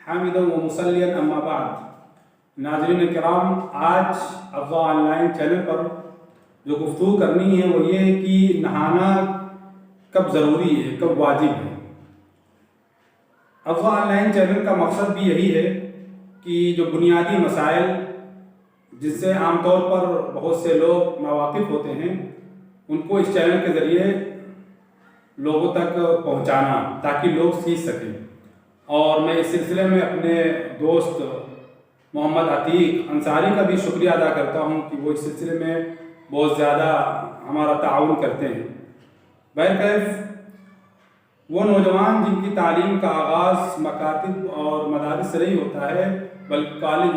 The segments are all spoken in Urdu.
حامدا و مسلین اما بعد. ناظرین کرام، آج افضا آن لائن چینل پر جو گفتگو کرنی ہے وہ یہ ہے کہ نہانا کب ضروری ہے، کب واجب ہے. افضا آن لائن چینل کا مقصد بھی یہی ہے کہ جو بنیادی مسائل جس سے عام طور پر بہت سے لوگ ناواقف ہوتے ہیں ان کو اس چینل کے ذریعے لوگوں تک پہنچانا تاکہ لوگ سیکھ سکیں. اور میں اس سلسلے میں اپنے دوست محمد عتیق انصاری کا بھی شکریہ ادا کرتا ہوں کہ وہ اس سلسلے میں بہت زیادہ ہمارا تعاون کرتے ہیں. بہرکیف وہ نوجوان جن کی تعلیم کا آغاز مکاتب اور مدارس سے نہیں ہوتا ہے بلکہ کالج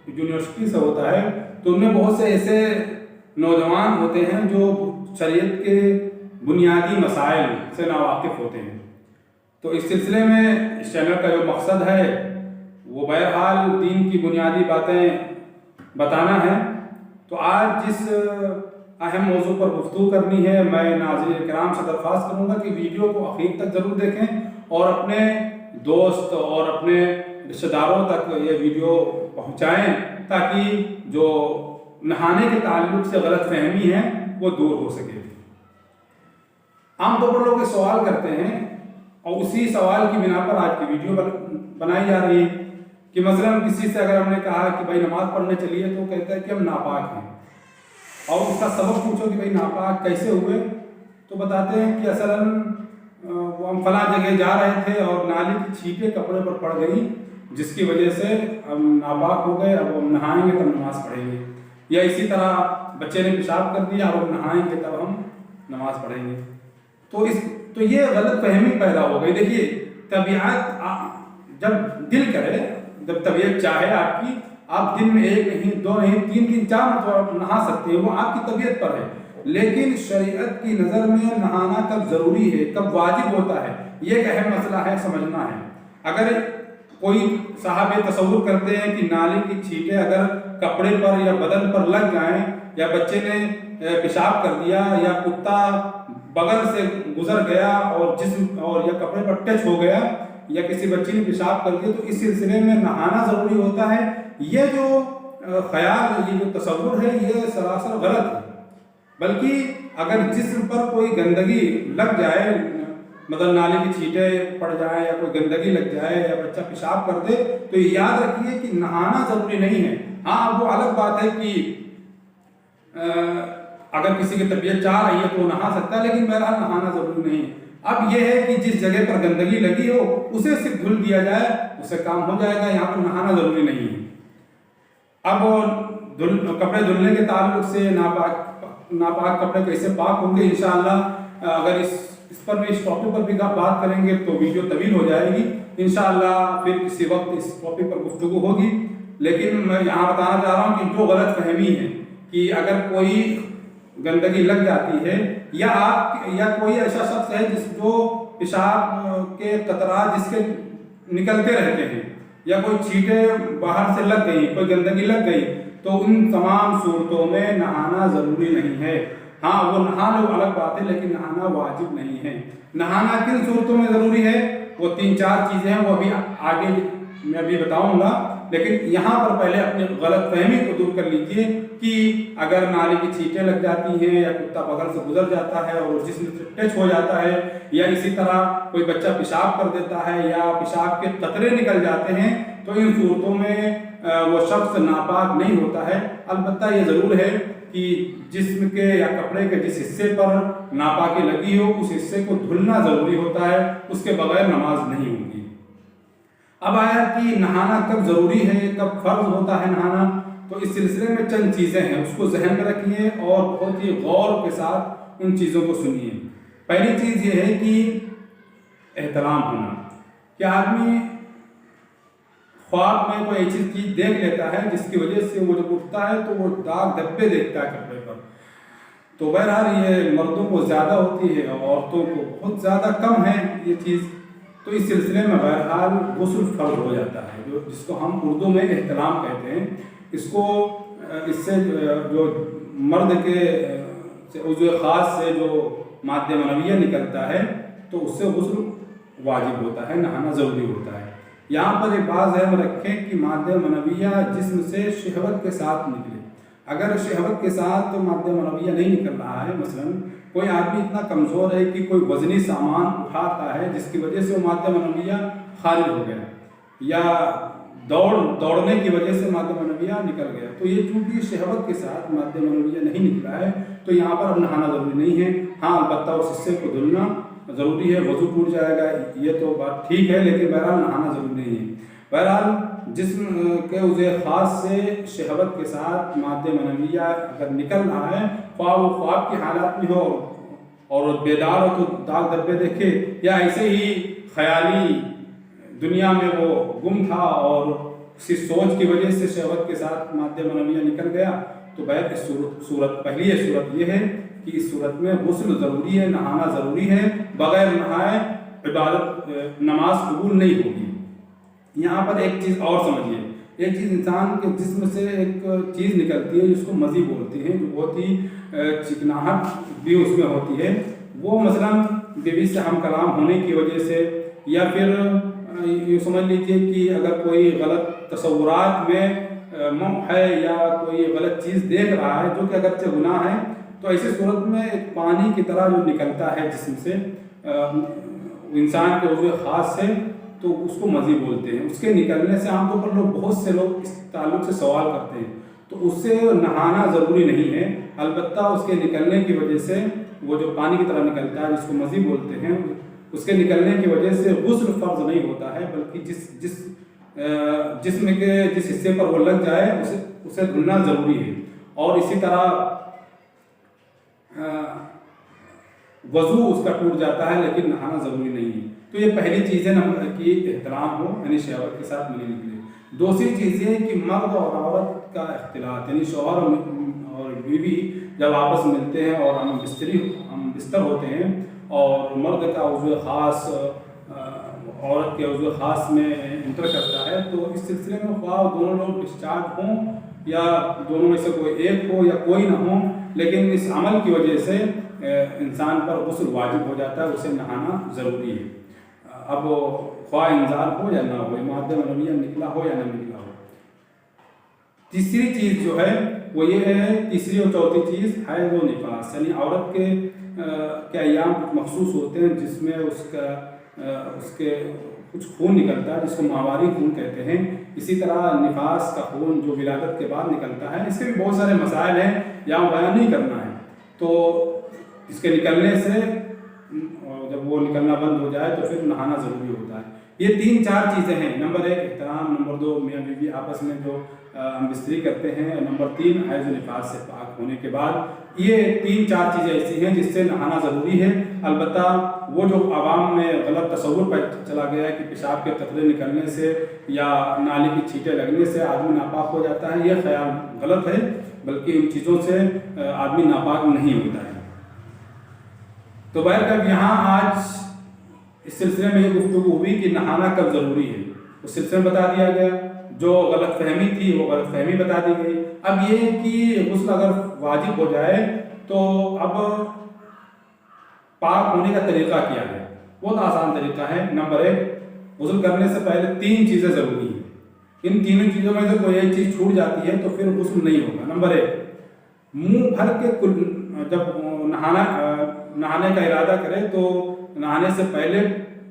یونیورسٹی سے ہوتا ہے، تو ان میں بہت سے ایسے نوجوان ہوتے ہیں جو شریعت کے بنیادی مسائل سے ناواقف ہوتے ہیں. تو اس سلسلے میں اس چینل کا جو مقصد ہے وہ بہرحال دین کی بنیادی باتیں بتانا ہے. تو آج جس اہم موضوع پر گفتگو کرنی ہے، میں ناظرین کرام سے درخواست کروں گا کہ ویڈیو کو آخر تک ضرور دیکھیں اور اپنے دوست اور اپنے رشتہ داروں تک یہ ویڈیو پہنچائیں تاکہ جو نہانے کے تعلق سے غلط فہمی ہے وہ دور ہو سکے. عام طور پر لوگ یہ سوال کرتے ہیں اور اسی سوال کی بنا پر آج کی ویڈیو بنائی جا رہی ہے کہ مثلا کسی سے اگر ہم نے کہا کہ بھائی نماز پڑھنے چلیے تو وہ کہتا ہے کہ ہم ناپاک ہیں، اور اس کا سبب پوچھو کہ بھائی ناپاک کیسے ہوئے تو بتاتے ہیں کہ اصلا ہم فلاں جگہ جا رہے تھے اور نالی کی چھینٹیں کپڑے پر پڑ گئی جس کی وجہ سے ہم ناپاک ہو گئے، اب ہم نہائیں گے تب نماز پڑھیں گے. یا اسی طرح بچے نے پیشاب کر دیا، اب ہم نہائیں گے تب ہم نماز پڑھیں گے. تو یہ غلط فہمی پیدا ہو گئی. دیکھیے، طبیعت جب دل کرے، جب طبیعت چاہے آپ کی، آپ دن میں 1 نہیں 2 نہیں 3 4 مرتبہ نہا سکتے ہیں، وہ آپ کی طبیعت پر ہے. لیکن شریعت کی نظر میں نہانا کب ضروری ہے، کب واجب ہوتا ہے، یہ ایک اہم مسئلہ ہے، سمجھنا ہے. اگر کوئی صاحب تصور کرتے ہیں کہ نالی کی چھینٹیں اگر کپڑے پر یا بدن پر لگ جائیں، یا بچے نے پیشاب کر دیا، یا کتا بغل سے گزر گیا اور جسم اور یا کپڑے پر ٹچ ہو گیا، یا کسی بچی نے پیشاب کر دیا، تو اس سلسلے میں نہانا ضروری ہوتا ہے. یہ جو خیال، یہ جو تصور ہے، یہ سراسر غلط ہے. بلکہ اگر جسم پر کوئی گندگی لگ جائے، مطلب نالی کی چھینٹیں پڑ جائیں یا کوئی گندگی لگ جائے یا بچہ پیشاب کر دے، تو یاد رکھیے کہ نہانا ضروری نہیں ہے. ہاں، وہ الگ بات ہے کہ اگر کسی کی طبیعت چاہ رہی ہے تو وہ نہا سکتا ہے، لیکن بہرحال نہانا ضروری نہیں ہے. اب یہ ہے کہ جس جگہ پر گندگی لگی ہو اسے صرف دھل دیا جائے، اسے کام ہو جائے گا. یہاں پر نہانا ضروری نہیں ہے. اب کپڑے دھلنے کے تعلق سے ناپاک کپڑے کیسے پاک ہوں گے، انشاءاللہ اگر اس پر بھی، اس ٹاپک پر بھی بات کریں گے تو ویڈیو طویل ہو جائے گی. انشاءاللہ پھر کسی وقت اس ٹاپک پر گفتگو ہوگی. لیکن میں یہاں بتانا چاہ رہا ہوں کہ جو غلط فہمی ہے کہ اگر کوئی گندگی لگ جاتی ہے یا کوئی ایسا شخص ہے جو پیشاب کے قطرات جس کے نکلتے رہتے ہیں، یا کوئی چھینٹیں باہر سے لگ گئی، کوئی گندگی لگ گئی، تو ان تمام صورتوں میں نہانا ضروری نہیں ہے. ہاں، وہ نہا لو الگ بات ہے، لیکن نہانا واجب نہیں ہے. نہانا کن صورتوں میں ضروری ہے، وہ 3-4 چیزیں ہیں، وہ ابھی آگے میں بھی بتاؤں گا. لیکن یہاں پر پہلے اپنی غلط فہمی کو دور کر لیجئے کہ اگر نالی کی چھینٹیں لگ جاتی ہیں، یا کتا بغل سے گزر جاتا ہے اور جسم سے ٹچ ہو جاتا ہے، یا اسی طرح کوئی بچہ پیشاب کر دیتا ہے یا پیشاب کے قطرے نکل جاتے ہیں، تو ان صورتوں میں وہ شخص ناپاک نہیں ہوتا ہے. البتہ یہ ضرور ہے کہ جسم کے یا کپڑے کے جس حصے پر ناپاکی لگی ہو اس حصے کو دھلنا ضروری ہوتا ہے، اس کے بغیر نماز نہیں ہوگی. اب آیا کہ نہانا کب ضروری ہے، کب فرض ہوتا ہے نہانا. تو اس سلسلے میں چند چیزیں ہیں، اس کو ذہن میں رکھیے اور بہت ہی غور کے ساتھ ان چیزوں کو سنیے. پہلی چیز یہ ہے کہ احترام ہونا، کہ آدمی خواب میں کوئی ایسی چیز دیکھ لیتا ہے جس کی وجہ سے وہ جب اٹھتا ہے تو وہ داغ دھبے دیکھتا ہے کپڑے پر. تو بہرحال یہ مردوں کو زیادہ ہوتی ہے اور عورتوں کو بہت زیادہ کم ہے یہ چیز. تو اس سلسلے میں بہرحال غسل فرض ہو جاتا ہے، جس کو ہم اردو میں احتلام کہتے ہیں. اس سے جو مرد کے عضو خاص سے جو مادہ منویہ نکلتا ہے تو اس سے غسل واجب ہوتا ہے، نہانا ضروری ہوتا ہے. یہاں پر ایک بات ذہن میں رکھیں کہ مادہ منویہ جسم سے شہوت کے ساتھ نکلے. اگر شہوت کے ساتھ مادہ منویہ نہیں نکل رہا ہے، مثلا کوئی آدمی اتنا کمزور ہے کہ کوئی وزنی سامان اٹھاتا ہے جس کی وجہ سے وہ مادہ منویہ خارج ہو گیا، یا دوڑنے کی وجہ سے مادہ منویہ نکل گیا، تو یہ چونکہ شہوت کے ساتھ مادہ منویہ نہیں نکلا ہے تو یہاں پر اب نہانا ضروری نہیں ہے. ہاں البتہ اس حصے کو دھلنا ضروری ہے، وضو ٹوٹ جائے گا، یہ تو بات ٹھیک ہے، لیکن بہرحال نہانا ضروری نہیں ہے. بہرحال جسم کے عضو خاص سے شہوت کے ساتھ مادہ منویہ اگر نکل رہا ہے، خواہ وہ خواب کی حالات میں ہو اور بیدار ہو تو داغ دھبے دیکھے، یا ایسے ہی خیالی دنیا میں وہ گم تھا اور کسی سوچ کی وجہ سے شہوت کے ساتھ مادہ منویہ نکل گیا، تو بہر اس صورت پہلی صورت یہ ہے کہ اس صورت میں غسل ضروری ہے، نہانا ضروری ہے. بغیر نہائے عبادت نماز قبول نہیں ہوگی. یہاں پر ایک چیز اور سمجھیے، ایک چیز انسان کے جسم سے ایک چیز نکلتی ہے جس کو مزی بولتے ہیں، جو بہت ہی چکناہٹ بھی اس میں ہوتی ہے. وہ مثلا بیوی سے ہم کلام ہونے کی وجہ سے، یا پھر یہ سمجھ لیجیے کہ اگر کوئی غلط تصورات میں ہے یا کوئی غلط چیز دیکھ رہا ہے جو کہ اگرچہ گناہ ہے، تو ایسی صورت میں ایک پانی کی طرح جو نکلتا ہے جسم سے انسان کے عضو خاص سے، تو اس کو مزی بولتے ہیں. اس کے نکلنے سے عام طور پر بہت سے لوگ اس تعلق سے سوال کرتے ہیں، تو اس سے نہانا ضروری نہیں ہے. البتہ اس کے نکلنے کی وجہ سے وہ جو پانی کی طرح نکلتا ہے جس کو مزی بولتے ہیں، اس کے نکلنے کی وجہ سے غسل فرض نہیں ہوتا ہے، بلکہ جسم کے جس حصے پر وہ لگ جائے اسے دھلنا ضروری ہے. اور اسی طرح وضو اس کا ٹوٹ جاتا ہے لیکن نہانا ضروری نہیں ہے. تو یہ پہلی چیز ہے کہ احترام ہو، یعنی شہوت کے ساتھ ملی نکلے. دوسری چیز یہ کہ مرد اور عورت کا اختلاط، یعنی شوہر اور بیوی جب آپس میں ملتے ہیں اور ہم بستر ہوتے ہیں اور مرد کا عضو خاص عورت کے عضو خاص میں انٹر کرتا ہے، تو اس سلسلے میں خواہ دونوں لوگ ڈسچارج ہوں یا دونوں میں سے کوئی ایک ہو یا کوئی نہ ہو، لیکن اس عمل کی وجہ سے انسان پر غسل واجب ہو جاتا ہے، اسے نہانا ضروری ہے. اب خواہ انزال ہو یا نہ ہو، مادہ منویہ نکلا ہو یا نہ نکلا ہو. تیسری چیز جو ہے وہ یہ ہے، تیسری اور چوتھی چیز حیض و نفاس، یعنی عورت کے ایام کچھ مخصوص ہوتے ہیں جس میں اس کے کچھ خون نکلتا ہے جس کو ماہواری خون کہتے ہیں. اسی طرح نفاس کا خون جو ولادت کے بعد نکلتا ہے، اس کے بھی بہت سارے مسائل ہیں، یہاں بیان نہیں کرنا ہے. تو اس کے نکلنے سے جب وہ نکلنا بند ہو جائے تو پھر نہانا ضروری ہوتا ہے. یہ 3-4 چیزیں ہیں. نمبر 1 احترام، نمبر 2 میاں بیوی آپس میں جو ہم بستری کرتے ہیں، نمبر 3 حیض و نفاس سے پاک ہونے کے بعد. یہ 3-4 چیزیں ایسی ہیں جس سے نہانا ضروری ہے. البتہ وہ جو عوام میں غلط تصور پہ چلا گیا ہے کہ پیشاب کے قطرے نکلنے سے یا نالی کی چھینٹیں لگنے سے آدمی ناپاک ہو جاتا ہے، یہ خیال غلط ہے، بلکہ ان چیزوں سے آدمی ناپاک نہیں ہوتا ہے. تو بہرکیف یہاں آج اس سلسلے میں یہ گفتگو ہوئی کہ نہانا کب ضروری ہے، اس سلسلے میں بتا دیا گیا. جو غلط فہمی تھی وہ غلط فہمی بتا دی گئی. اب یہ کہ غسل اگر واجب ہو جائے تو اب پاک ہونے کا طریقہ کیا ہے؟ بہت آسان طریقہ ہے. نمبر 1، غسل کرنے سے پہلے 3 چیزیں ضروری ہیں. ان تینوں چیزوں میں سے کوئی ایک چیز چھوٹ جاتی ہے تو پھر غسل نہیں ہوگا. نمبر 1، منہ بھر کے جب نہانے کا ارادہ کرے تو نہانے سے پہلے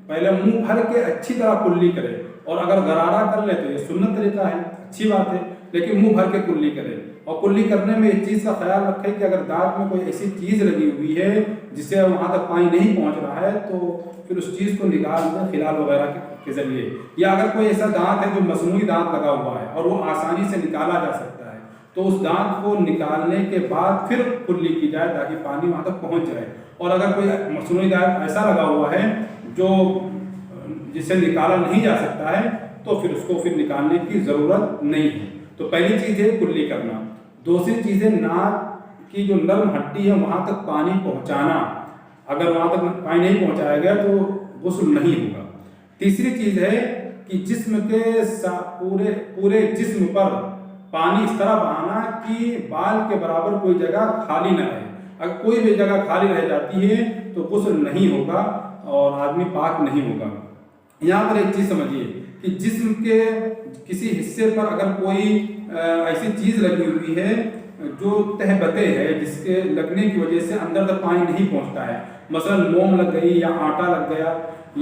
منہ بھر کے اچھی طرح کلی کرے، اور اگر غرارہ کر لے تو یہ سنت طریقہ ہے، اچھی بات ہے، لیکن منہ بھر کے کلی کرے. اور کلی کرنے میں ایک چیز کا خیال رکھے کہ اگر دانت میں کوئی ایسی چیز لگی ہوئی ہے جس سے وہاں تک پانی نہیں پہنچ رہا ہے تو پھر اس چیز کو نکال دیں خلال وغیرہ کے ذریعے. یا اگر کوئی ایسا دانت ہے جو مصنوعی دانت لگا ہوا ہے اور وہ آسانی سے نکالا جا سکتا ہے تو اس دانت کو نکالنے کے بعد پھر کلی کی جائے تاکہ پانی وہاں تک پہنچ جائے. اور اگر کوئی مصنوعی دانت ایسا لگا ہوا ہے جو جسے نکالا نہیں جا سکتا ہے تو پھر اس کو پھر نکالنے کی ضرورت نہیں ہے. تو پہلی چیز ہے کلی کرنا. دوسری چیز ہے ناک کی جو نرم ہڈی ہے وہاں تک پانی پہنچانا. اگر وہاں تک پانی نہیں پہنچایا گیا تو غسل نہیں ہوگا. تیسری چیز ہے کہ جسم کے پورے جسم پر پانی اس طرح بہانا کہ بال کے برابر کوئی جگہ خالی نہ رہے. اگر کوئی بھی جگہ خالی رہ جاتی ہے تو غسل نہیں ہوگا اور آدمی پاک نہیں ہوگا. یہاں پر ایک چیز سمجھیے کہ جسم کے کسی حصے پر اگر کوئی ایسی چیز لگی ہوئی ہے جو تہبتے ہے، جس کے لگنے کی وجہ سے اندر تک پانی نہیں پہنچتا ہے، مثلا موم لگ گئی یا آٹا لگ گیا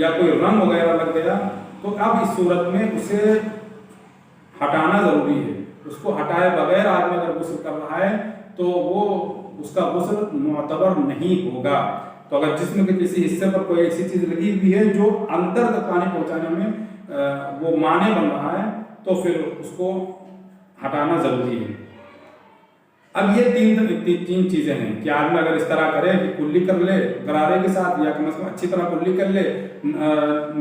یا کوئی رنگ وغیرہ لگ گیا، تو اب اس صورت میں اسے ہٹانا ضروری ہے۔ اس کو ہٹائے بغیر آدمی اگر غسل کر رہا ہے تو وہ اس کا غسل معتبر نہیں ہوگا۔ تو اگر جسم کے کسی حصے پر کوئی ایسی چیز لگی ہوئی ہے جو اندر تک پانی پہنچانے میں وہ مانع بن رہا ہے تو پھر اس کو ہٹانا ضروری ہے۔ اب یہ تین چیزیں ہیں کہ آدمی اگر اس طرح کرے کہ کلی کر لے غرارے کے ساتھ، یا کم از کم اچھی طرح کلی کر لے،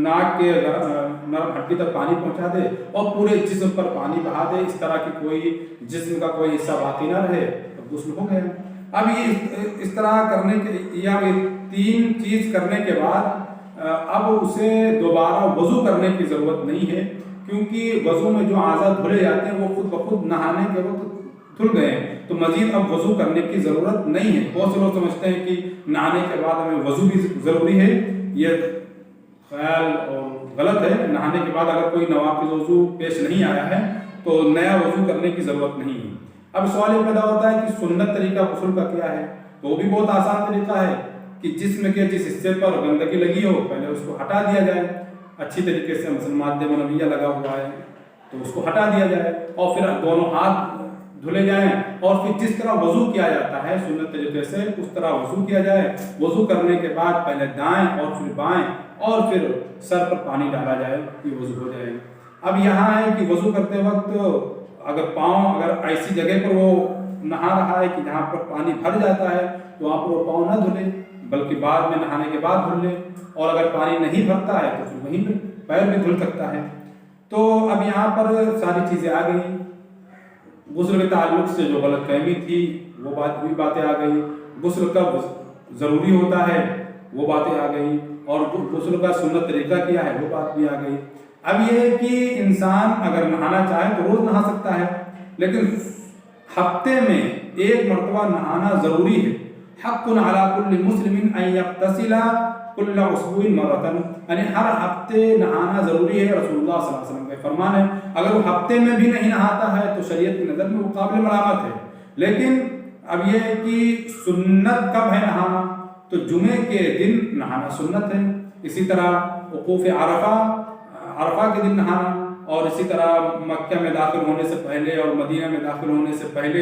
ناک کے نرم ہڈی تک پانی پہنچا دے اور پورے جسم پر پانی بہا دے، اس طرح کی کوئی جسم کا کوئی حصہ باقی نہ رہے، تو غسل ہو گیا۔ اب یہ اس طرح کرنے کے یا تین چیز کرنے کے بعد اب اسے دوبارہ وضو کرنے کی ضرورت نہیں ہے، کیونکہ وضو میں جو اعضاء دھلے جاتے ہیں وہ خود بخود نہانے کے وقت دھل گئے ہیں، تو مزید اب وضو کرنے کی ضرورت نہیں ہے۔ بہت سے لوگ سمجھتے ہیں کہ نہانے کے بعد ہمیں وضو بھی ضروری ہے، یہ خیال اور غلط ہے۔ نہانے کے بعد اگر کوئی نواقض وضو پیش نہیں آیا ہے تو نیا وضو کرنے کی ضرورت نہیں ہے۔ اب سوال یہ پیدا ہوتا ہے کہ سنت طریقہ غسل کا کیا ہے؟ تو وہ بھی بہت آسان طریقہ ہے کہ جسم کے جس حصے پر گندگی لگی ہو پہلے اس کو ہٹا دیا جائے اچھی طریقے سے، مثلا مادہ منویہ لگا ہوا ہے تو اس کو ہٹا دیا جائے، اور پھر دونوں ہاتھ دھلے جائیں، اور پھر جس طرح وضو کیا جاتا ہے سنت طریقے سے اس طرح وضو کیا جائے۔ وضو کرنے کے بعد پہلے دائیں اور پھر بائیں اور پھر سر پر پانی ڈالا جائے، یہ وضو ہو جائے۔ اب یہاں ہے کہ وضو کرتے وقت اگر پاؤں اگر ایسی جگہ پر وہ نہا رہا ہے کہ جہاں پر پانی بھر جاتا ہے تو وہاں پر وہ پاؤں نہ دھلے، بلکہ بعد میں نہانے کے بعد دھل لے، اور اگر پانی نہیں بھرتا ہے تو پھر وہیں پیر بھی دھل سکتا ہے۔ تو اب یہاں پر ساری چیزیں آ گئی، غسل کے تعلق سے جو غلط فہمی تھی وہ باتیں آ گئی، غسل کب ضروری ہوتا ہے وہ باتیں آ گئی، اور غسل کا سنت طریقہ کیا ہے وہ بات بھی آ گئی۔ اب یہ ہے کہ انسان اگر نہانا چاہے تو روز نہا سکتا ہے، لیکن ہفتے میں ایک مرتبہ نہانا ضروری ہے۔ حق علی کل مسلم ان یغتسل کل اسبوع مرۃ، یعنی ہر ہفتے نہانا ضروری ہے۔ رسول اللہ صلی اللہ علیہ وسلم کا فرمان ہے اگر وہ ہفتے میں بھی نہیں نہاتا ہے تو شریعت کی نظر میں وہ قابل ملامت ہے۔ لیکن اب یہ ہے کہ سنت کب ہے نہانا، تو جمعے کے دن نہانا سنت ہے، اسی طرح وقوف عرفہ کے دن نہانا، اور اسی طرح مکہ میں داخل ہونے سے پہلے اور مدینہ میں داخل ہونے سے پہلے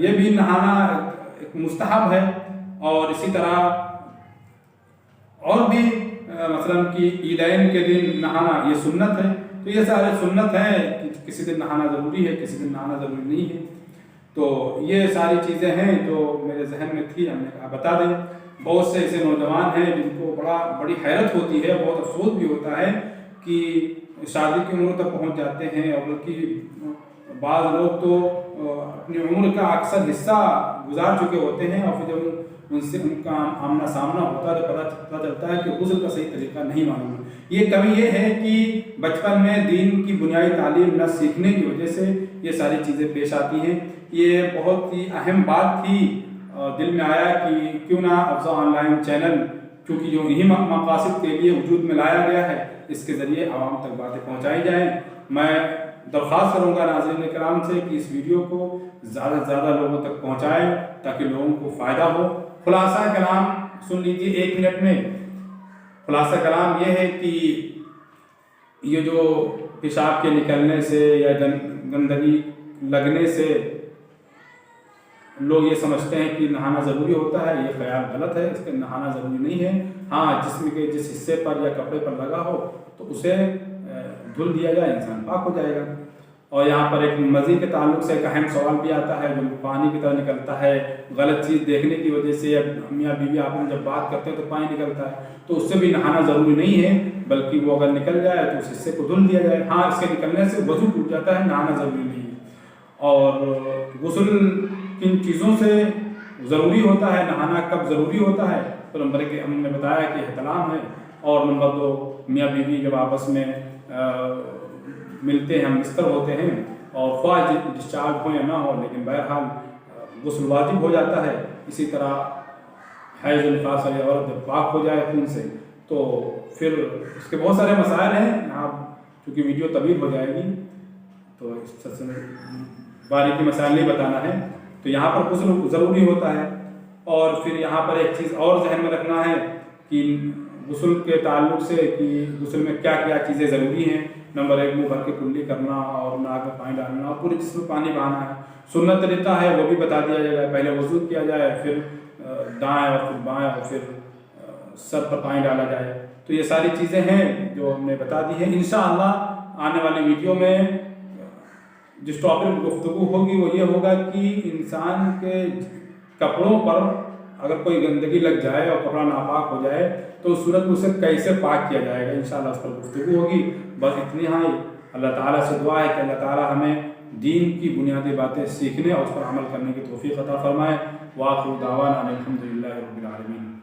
یہ بھی نہانا ایک مستحب ہے، اور اسی طرح اور بھی مثلا کہ عیدین کے دن نہانا یہ سنت ہے۔ تو یہ سارے سنت ہیں کہ کسی دن نہانا ضروری ہے، کسی دن نہانا ضروری نہیں ہے۔ تو یہ ساری چیزیں ہیں جو میرے ذہن میں تھی، ہم نے کہا بتا دیں۔ بہت سے ایسے نوجوان ہیں جن کو بڑی حیرت ہوتی ہے، بہت افسوس بھی ہوتا ہے کہ شادی کی عمر تک پہنچ جاتے ہیں، اور بلکہ بعض لوگ تو اپنی عمر کا اکثر حصہ گزار چکے ہوتے ہیں، اور پھر جب ان کا آمنا سامنا ہوتا ہے تو پتہ چلتا ہے کہ غسل کا صحیح طریقہ نہیں معلوم ہے۔ یہ کمی یہ ہے کہ بچپن میں دین کی بنیادی تعلیم نہ سیکھنے کی وجہ سے یہ ساری چیزیں پیش آتی ہیں۔ یہ بہت ہی اہم بات تھی، دل میں آیا کہ کیوں نہ افضا آن لائن چینل، کیونکہ جو انہی مقاصد کے لیے وجود میں لایا گیا ہے، اس کے ذریعے عوام تک باتیں پہنچائی جائیں۔ میں درخواست کروں گا ناظرین کرام سے کہ اس ویڈیو کو زیادہ سے زیادہ لوگوں تک پہنچائیں تاکہ لوگوں کو فائدہ ہو۔ خلاصہ کلام سن لیجیے 1 منٹ میں۔ خلاصہ کلام یہ ہے کہ یہ جو پیشاب کے نکلنے سے یا گندگی لگنے سے لوگ یہ سمجھتے ہیں کہ نہانا ضروری ہوتا ہے، یہ خیال غلط ہے، اس کے نہانا ضروری نہیں ہے۔ ہاں، جسم کے جس حصے پر یا کپڑے پر لگا ہو تو اسے دھل دیا جائے، انسان پاک ہو جائے گا۔ اور یہاں پر ایک مزید کے تعلق سے ایک اہم سوال بھی آتا ہے، جو پانی کی طرح نکلتا ہے غلط چیز دیکھنے کی وجہ سے، یا میاں بیوی آپ میں جب بات کرتے ہیں تو پانی نکلتا ہے، تو اس سے بھی نہانا ضروری نہیں ہے، بلکہ وہ اگر نکل جائے تو اس حصے کو دھل دیا جائے۔ ہاں، اس کے نکلنے سے وضو ٹوٹ جاتا ہے، نہانا ضروری نہیں ہے۔ اور غسل کن چیزوں سے ضروری ہوتا ہے، نہانا کب ضروری ہوتا ہے، تو نمبر 1 ہم نے بتایا کہ احتلام ہے، اور نمبر 2 میاں بیوی جب آپس میں ملتے ہیں، ہم بستر ہوتے ہیں، اور خواہ ڈسچارج ہو یا نہ ہو لیکن بہرحال غسل واجب ہو جاتا ہے۔ اسی طرح حیض و نفاس والی عورت جب پاک ہو جائے خون سے تو پھر اس کے بہت سارے مسائل ہیں، آپ چونکہ ویڈیو طویل ہو جائے گی تو اس طرح سے باریکی مسائل نہیں بتانا ہے. تو یہاں پر غسل ضروری ہوتا ہے. اور پھر یہاں پر ایک چیز اور ذہن میں رکھنا ہے کہ غسل کے تعلق سے کہ غسل میں کیا کیا چیزیں ضروری ہیں. نمبر 1 منہ بھر کے کلی کرنا اور ناک میں پانی ڈالنا اور پورے جسم میں پانی بہانا ہے. سنت طریقہ ہے وہ بھی بتا دیا جائے گا. پہلے وضو کیا جائے, پھر دائیں اور پھر بائیں اور پھر سر پر پانی ڈالا جائے. تو یہ ساری چیزیں ہیں جو ہم نے بتا دی ہیں. انشاءاللہ آنے والی ویڈیو میں جس ٹاپک میں گفتگو ہوگی وہ یہ ہوگا کہ انسان کے کپڑوں پر اگر کوئی گندگی لگ جائے اور کپڑا ناپاک ہو جائے تو اس صورت میں اسے کیسے پاک کیا جائے گا. انشاءاللہ اس پر گفتگو ہوگی. بس اتنی ہی اللہ تعالیٰ سے دعا ہے کہ اللہ تعالیٰ ہمیں دین کی بنیادی باتیں سیکھنے اور اس پر عمل کرنے کی توفیق عطا فرمائے. وآخر دعوانا الحمدللہ رب العالمین.